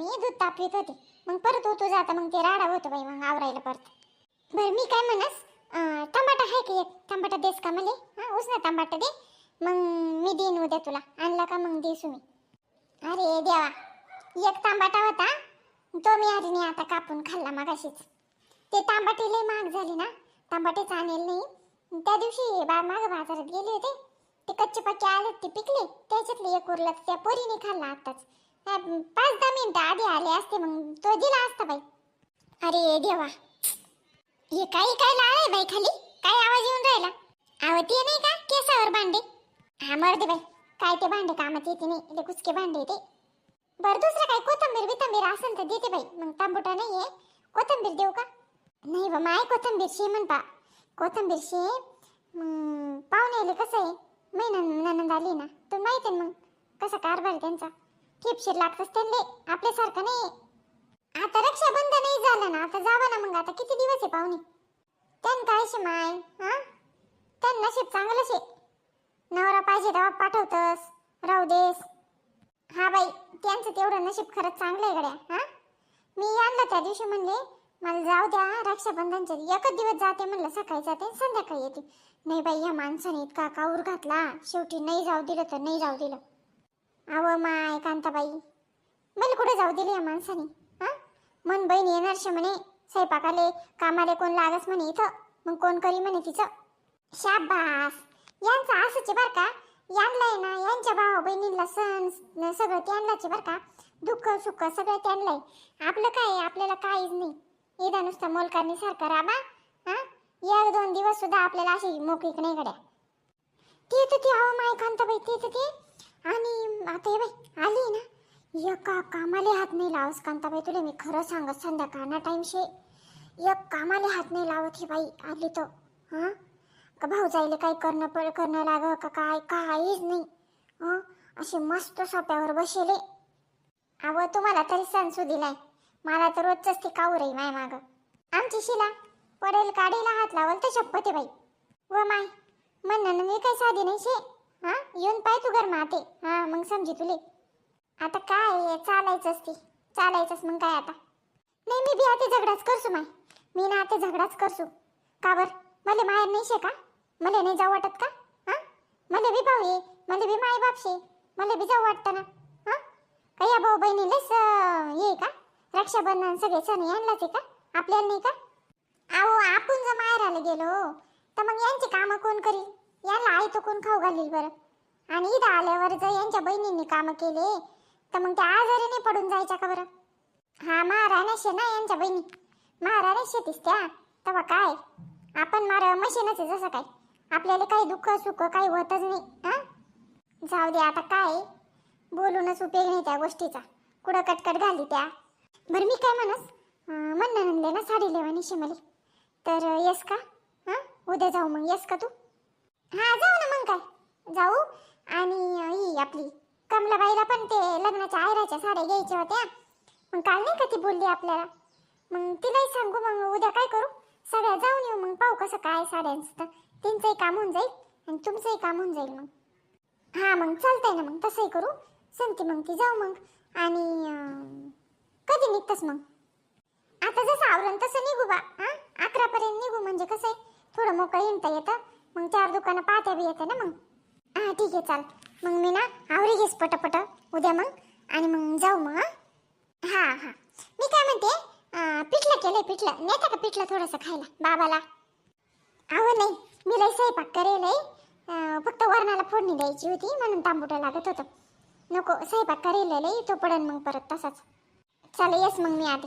मी दूध तापवीत होते. मग परत होतो जाता मग ते राडा होतो बाई मग आवरायला परत. बरं मी काय म्हणस, टमाटा आहे की एक टमाटा देस का मले? हां उसना टमाटा दे, मग मी देईन उद्या तुला. आणला का मग देसू मी. अरे देवा, एक टमाटा होता तो मी हरीने आता कापून खाल्ला मगाशीच. ते टमाटे लय महाग झाले ना, टमाटेच आणेल नाही. त्या दिवशी मागं बाजारात गेले होते, ते कच्चे पक्के आले ते पिकले, त्याच्यातले एक उरला त्या पोरीने खाल्ला आताच. 5-10 मिनिटं आधी आले असते मग तो दिला असता बाई. अरे देवा, हे काही काय लाळ आहे बाई खाली, काय आवाज येऊन राहिला? आव ते नाही का केसावर भांडे? हा मरदे बाई, काय ते भांडे कामात येते नाही, ते कुचके भांडे ते. बरं दुसरं काय कोथंबीर बिथंबीर असेल तर देते बाई. मग टमाटा नाही आहे, कोथंबीर देऊ का? नाही बा माय कोथंबीर शे म्हणता, कोथंबीर शे. पाहुणे कसं आहे, महिना ननंद आली ना, तर माहिती आहे मग कसा कारभार आहे त्यांचा. ठिपशीर लागतच त्यांना, आपल्यासारखं नाही. आता रक्षाबंधन नाही झालं ना, आता जावं ना मग. आता किती दिवस आहे पाहुणे? त्यांना काय शे माय, हा त्यांना नशीब चांगलं शे, नवरा पाहिजे तेव्हा पाठवतस, राहू देस. हा बाई त्यांचं तेवढं नशीब खरंच चांगलं आहे गड्या. हा मी आणलं त्या दिवशी म्हणले मला जाऊ द्या रक्षाबंधनच्या एकच दिवस जाते म्हणलं, सकाळी जाते संध्याकाळी येते. नाही बाई या माणसाने इतका काऊर घातला, शेवटी नाही जाऊ दिलं तर नाही जाऊ दिलं. अव माय कांताबाई, मला कुठे जाऊ दिले या माणसाने? हा मन बहीण येणार शे म्हणे स्वयंपाकाले, कामाले कोण लागस म्हणे इथं, मग कोण करी म्हणे तिचं. शाबास, यांचं असंच बर का. यांलाय ना यांच्या भाऊ बहिणीला सण सगळं त्यांनाच बर का, दुःख सुख सगळं त्यांनाय. आपलं काय, आपल्याला काहीच नाही. इथं नुसतं मोलकारणी सारखं राबा. हा 1-2 दिवस सुद्धा आपल्याला अशी मोकळीक नाही गड्या. ते तर ते अहो माय कांताबाई, ते तर ते. आणि आता हे बाई आली ना, एका कामाले हात नाही लावस कांताबाई, तुला मी खरं सांगत संध्याकाळना टाइम शे, एक कामाले हात नाही लावत ही बाई आली तर. हा का भाऊ जायला काही करणं लाग का काय, काहीच नाही. असे मस्त सोप्यावर बसेले. अव तुम्हाला तरी सणसू दिलाय, मला तर रोजच ती काऊर आहे माय माग. आमची शिला पडेल काढेला हात लावल तर शपथ आहे बाई. व माय म्हणणं मी काही साधी नाही शे. हा येऊन पाय तू घर माते, हा मग समजी तुले. आता काय चालायचंच ती, चालायचंच मग काय आता. नाही मी बी आता झगडाच करसू माय, मी ना आता झगडाच करसू. का बर मला माहेर नाही शे का? मला नाही जाऊ वाटत का? हा मला बी भाऊ ये, मला बी माय बाप शे, मला बी जाऊ वाटतं ना. हा काही भाऊ बहिणीलाच ये का रक्षाबंधन सगळे सण यांनाच आहे का, आपल्याला नाही का? अहो आपण जर माहेराला गेलो तर मग यांची कामं कोण करी, यांना आई तो कोण खाऊ घालील बरं? आणि इथं आल्यावर जर यांच्या बहिणींनी कामं केले तर मग त्या आजारी नाही पडून जायच्या का बरं? हा महाराण्या शे ना यांच्या बहिणी, महाराण्या शेतीस त्या. तेव्हा काय आपण मशीनच आहे जसं काय, आपल्याला काही दुःख सुख काही होतच नाही. हा जाऊ दे आता, काय बोलूनच उपयोग नाही त्या गोष्टीचा, कुठं कटकट घाली त्या. बरं मी काय म्हणस, म्हणले ना साडी लेवानी शिमली, तर येस का? हा उद्या जाऊ मग, येस का तू? हा जाऊ ना मग काय जाऊ. आणि ही आपली कमलाबाईला पण ते लग्नाच्या आयराच्या साड्या घ्यायच्या होत्या, मग काल नाही का ती बोलली आपल्याला, मग तिलाही सांगू. मग उद्या काय करू, सगळ्या जाऊन येऊ मग, पाहू कसं काय साड्यांचं, त्यांचंही काम होऊन जाईल आणि तुमचंही काम होऊन जाईल मग. हा मग चालतंय ना, मग तसंही करू. सांगते मग ती जाऊ मग. आणि कधी निघतस मग? आता जसं आवरण तसं निघू बा. हा 11 पर्यंत निघू, म्हणजे कसं आहे थोडं मोकळं हिंडता येतं, मग 4 दुकानं पाहता बी येते ना मग. हा ठीक आहे चाल, मग मी ना आवरी घेस पटापट उद्या मग, आणि मग जाऊ मग. हा हा मी काय म्हणते, पिठलं केलंय, पिठलं नेता का पिठलं थोडंसं खायला बाबाला? अहो नाही, मी लय स्वयंपाक करेल आहे, फक्त वरणाला फोडणी द्यायची होती म्हणून तांबूटा लागत होतं. नको स्वयंपाक करेल लय, तो पडन मग परत तसाच. चला येस मग मी आधी.